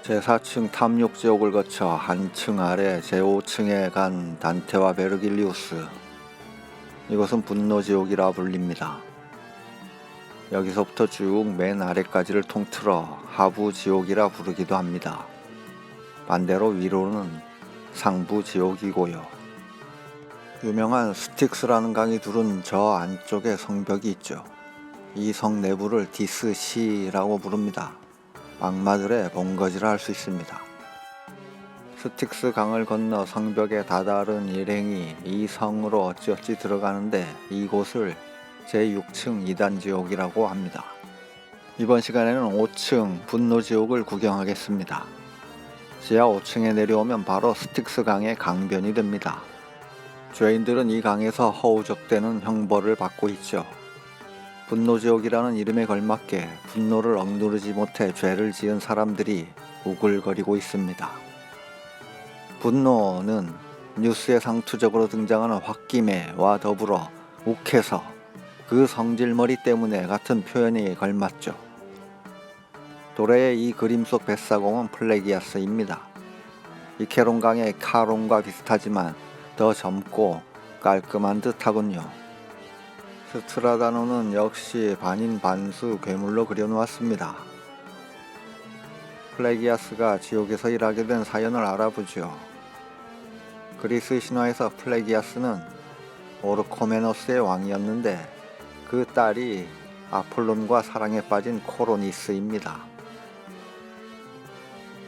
제4층 탐욕지옥을 거쳐 한층 아래 제5층에 간 단테와 베르길리우스. 이곳은 분노지옥이라 불립니다. 여기서부터 쭉 맨 아래까지를 통틀어 하부지옥이라 부르기도 합니다. 반대로 위로는 상부지옥이고요. 유명한 스틱스라는 강이 두른 저 안쪽에 성벽이 있죠. 이 성 내부를 디스시라고 부릅니다. 악마들의 본거지라 할 수 있습니다. 스틱스 강을 건너 성벽에 다다른 일행이 이 성으로 어찌어찌 들어가는데 이곳을 제6층 2단 지옥이라고 합니다. 이번 시간에는 5층 분노지옥을 구경하겠습니다. 지하 5층에 내려오면 바로 스틱스 강의 강변이 됩니다. 죄인들은 이 강에서 허우적대는 형벌을 받고 있죠. 분노지옥이라는 이름에 걸맞게 분노를 억누르지 못해 죄를 지은 사람들이 우글거리고 있습니다. 분노는 뉴스에 상투적으로 등장하는 홧김에와 더불어 욱해서 그 성질머리 때문에 같은 표현이 걸맞죠. 도래의 이 그림 속 뱃사공은 플레기아스입니다. 이케론강의 카론과 비슷하지만 더 젊고 깔끔한 듯하군요. 스트라다노는 역시 반인반수 괴물로 그려놓았습니다. 플레기아스가 지옥에서 일하게 된 사연을 알아보죠. 그리스 신화에서 플레기아스는 오르코메노스의 왕이었는데 그 딸이 아폴론과 사랑에 빠진 코로니스입니다.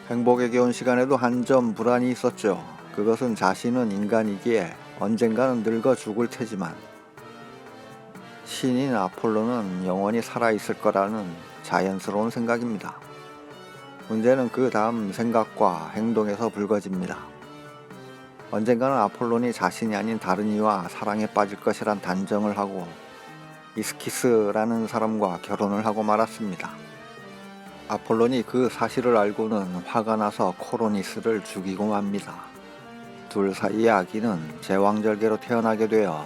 행복에 겨운 시간에도 한 점 불안이 있었죠. 그것은 자신은 인간이기에 언젠가는 늙어 죽을 테지만 신인 아폴로는 영원히 살아있을 거라는 자연스러운 생각입니다. 문제는 그 다음 생각과 행동에서 불거집니다. 언젠가는 아폴론이 자신이 아닌 다른 이와 사랑에 빠질 것이란 단정을 하고 이스키스라는 사람과 결혼을 하고 말았습니다. 아폴론이 그 사실을 알고는 화가 나서 코로니스를 죽이고 맙니다. 둘 사이의 아기는 제왕절개로 태어나게 되어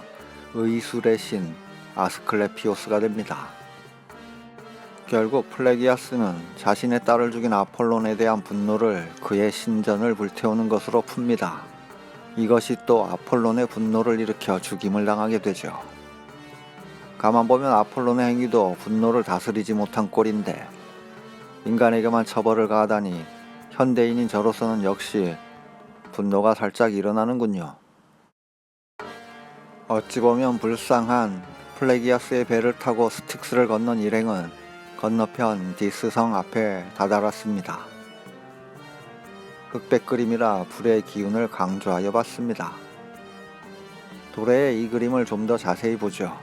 의술의 신 아스클레피오스가 됩니다. 결국 플레기아스는 자신의 딸을 죽인 아폴론에 대한 분노를 그의 신전을 불태우는 것으로 풉니다. 이것이 또 아폴론의 분노를 일으켜 죽임을 당하게 되죠. 가만 보면 아폴론의 행위도 분노를 다스리지 못한 꼴인데 인간에게만 처벌을 가하다니 현대인인 저로서는 역시 분노가 살짝 일어나는군요. 어찌 보면 불쌍한 플레기아스의 배를 타고 스틱스를 건넌 일행은 건너편 디스성 앞에 다다랐습니다. 흑백 그림이라 불의 기운을 강조하여 봤습니다. 도래의 이 그림을 좀 더 자세히 보죠.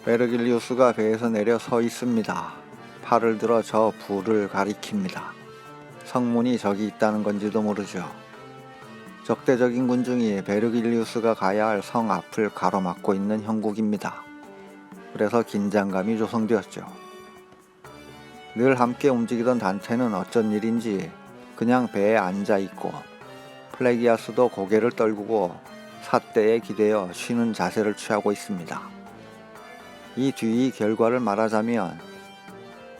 베르길리우스가 배에서 내려 서 있습니다. 팔을 들어 저 불을 가리킵니다. 성문이 저기 있다는 건지도 모르죠. 적대적인 군중이 베르길리우스가 가야 할 성 앞을 가로막고 있는 형국입니다. 그래서 긴장감이 조성되었죠. 늘 함께 움직이던 단테는 어쩐 일인지 그냥 배에 앉아있고 플레기아스도 고개를 떨구고 삿대에 기대어 쉬는 자세를 취하고 있습니다. 이 뒤의 결과를 말하자면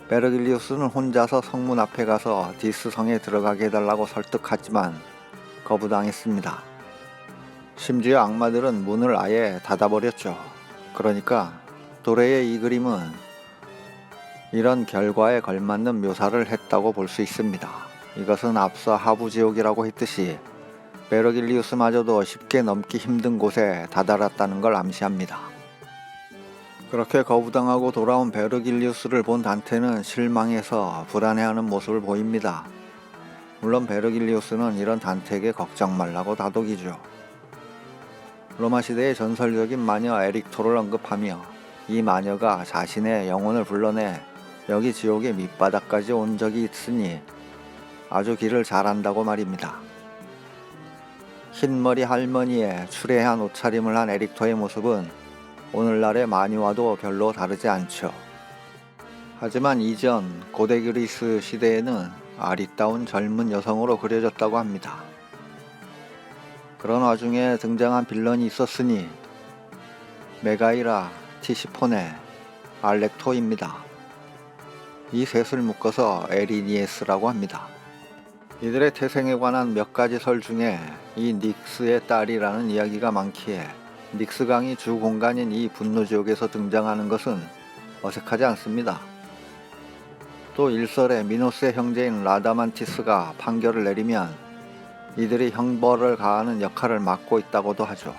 베르길리우스는 혼자서 성문 앞에 가서 디스성에 들어가게 해달라고 설득하지만 거부당했습니다. 심지어 악마들은 문을 아예 닫아버렸죠. 그러니까 도래의 이 그림은 이런 결과에 걸맞는 묘사를 했다고 볼 수 있습니다. 이것은 앞서 하부지옥이라고 했듯이 베르길리우스마저도 쉽게 넘기 힘든 곳에 다다랐다는 걸 암시합니다. 그렇게 거부당하고 돌아온 베르길리우스를 본 단테는 실망해서 불안해하는 모습을 보입니다. 물론 베르길리우스는 이런 단테에게 걱정 말라고 다독이죠. 로마 시대의 전설적인 마녀 에릭토를 언급하며 이 마녀가 자신의 영혼을 불러내 여기 지옥의 밑바닥까지 온 적이 있으니 아주 길을 잘 안다고 말입니다. 흰머리 할머니의 추레한 옷차림을 한 에릭토의 모습은 오늘날의 마녀와도 별로 다르지 않죠. 하지만 이전 고대 그리스 시대에는 아리따운 젊은 여성으로 그려졌다고 합니다. 그런 와중에 등장한 빌런이 있었으니 메가이라, 티시포네, 알렉토입니다. 이 셋을 묶어서 에리니에스라고 합니다. 이들의 태생에 관한 몇 가지 설 중에 이 닉스의 딸이라는 이야기가 많기에 닉스강이 주 공간인 이 분노지옥에서 등장하는 것은 어색하지 않습니다. 또 일설에 미노스의 형제인 라다만티스가 판결을 내리면 이들이 형벌을 가하는 역할을 맡고 있다고도 하죠.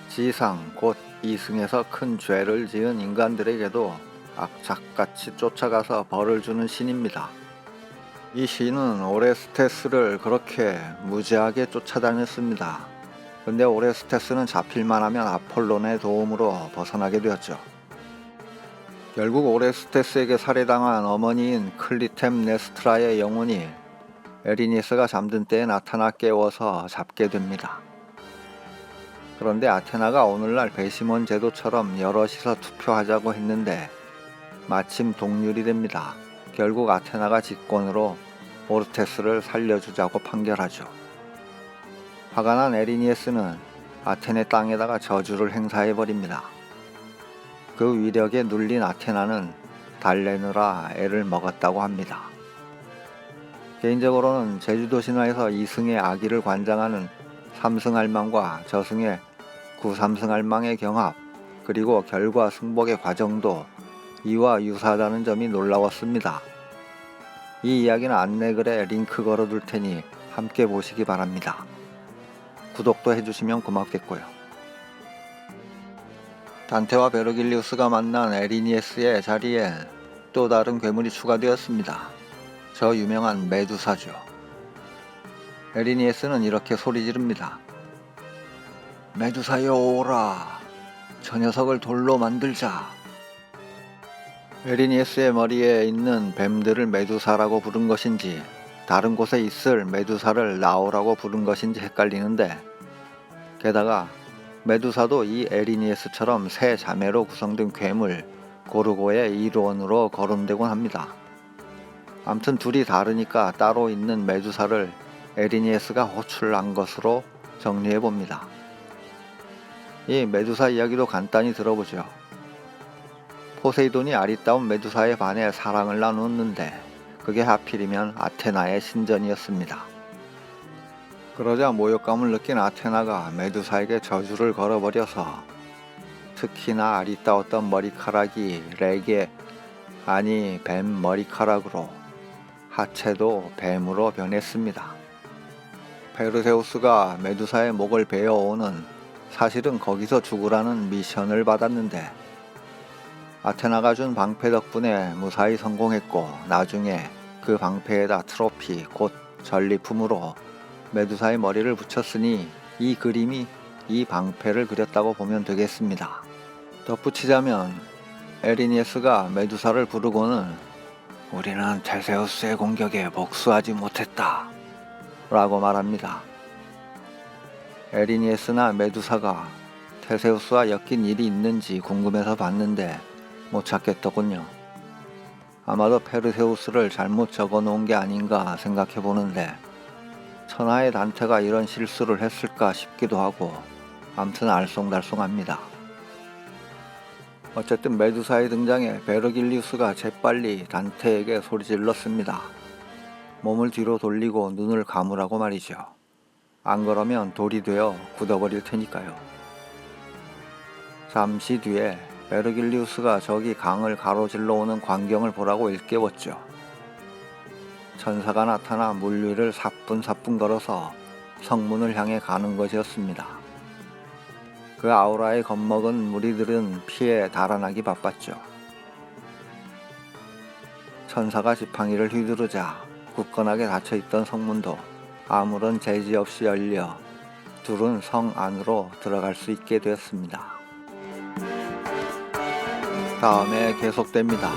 지상 곧 이승에서 큰 죄를 지은 인간들에게도 악착같이 쫓아가서 벌을 주는 신입니다. 이 신은 오레스테스를 그렇게 무지하게 쫓아다녔습니다. 근데 오레스테스는 잡힐만 하면 아폴론의 도움으로 벗어나게 되었죠. 결국 오레스테스에게 살해당한 어머니인 클리템네스트라의 영혼이 에리니스가 잠든 때에 나타나 깨워서 잡게 됩니다. 그런데 아테나가 오늘날 배심원 제도처럼 여럿이서 투표하자고 했는데 마침 동률이 됩니다. 결국 아테나가 직권으로 오르테스를 살려주자고 판결하죠. 화가 난 에리니에스는 아테네 땅에다가 저주를 행사해버립니다. 그 위력에 눌린 아테나는 달래느라 애를 먹었다고 합니다. 개인적으로는 제주도 신화에서 이승의 아기를 관장하는 삼승할망과 저승의 구삼승할망의 경합, 그리고 결과 승복의 과정도 이와 유사하다는 점이 놀라웠습니다. 이 이야기는 안내글에 링크 걸어둘 테니 함께 보시기 바랍니다. 구독도 해주시면 고맙겠고요. 단테와 베르길리우스가 만난 에리니에스의 자리에 또 다른 괴물이 추가되었습니다. 저 유명한 메두사죠. 에리니에스는 이렇게 소리 지릅니다. 메두사여 오라. 저 녀석을 돌로 만들자. 에리니에스의 머리에 있는 뱀들을 메두사라고 부른 것인지 다른 곳에 있을 메두사를 나오라고 부른 것인지 헷갈리는데, 게다가 메두사도 이 에리니에스처럼 세 자매로 구성된 괴물 고르고의 일원으로 거론되곤 합니다. 암튼 둘이 다르니까 따로 있는 메두사를 에리니에스가 호출한 것으로 정리해봅니다. 이 메두사 이야기도 간단히 들어보죠. 포세이돈이 아리따운 메두사에 반해 사랑을 나누었는데 그게 하필이면 아테나의 신전이었습니다. 그러자 모욕감을 느낀 아테나가 메두사에게 저주를 걸어버려서 특히나 아리따웠던 머리카락이 레게, 아니 뱀 머리카락으로, 하체도 뱀으로 변했습니다. 페르세우스가 메두사의 목을 베어오는, 사실은 거기서 죽으라는 미션을 받았는데 아테나가 준 방패 덕분에 무사히 성공했고, 나중에 그 방패에다 트로피 곧 전리품으로 메두사의 머리를 붙였으니 이 그림이 이 방패를 그렸다고 보면 되겠습니다. 덧붙이자면 에리니에스가 메두사를 부르고는 우리는 테세우스의 공격에 복수하지 못했다 라고 말합니다. 에리니에스나 메두사가 테세우스와 엮인 일이 있는지 궁금해서 봤는데 못 찾겠더군요. 아마도 페르세우스를 잘못 적어놓은 게 아닌가 생각해보는데 천하의 단테가 이런 실수를 했을까 싶기도 하고, 암튼 알쏭달쏭합니다. 어쨌든 메두사의 등장에 베르길리우스가 재빨리 단테에게 소리질렀습니다. 몸을 뒤로 돌리고 눈을 감으라고 말이죠. 안 그러면 돌이 되어 굳어버릴 테니까요. 잠시 뒤에 베르길리우스가 저기 강을 가로질러 오는 광경을 보라고 일깨웠죠. 천사가 나타나 물 위를 사뿐사뿐 걸어서 성문을 향해 가는 것이었습니다. 그 아우라에 겁먹은 무리들은 피해 달아나기 바빴죠. 천사가 지팡이를 휘두르자 굳건하게 닫혀있던 성문도 아무런 제지 없이 열려 둘은 성 안으로 들어갈 수 있게 되었습니다. 다음에 계속됩니다.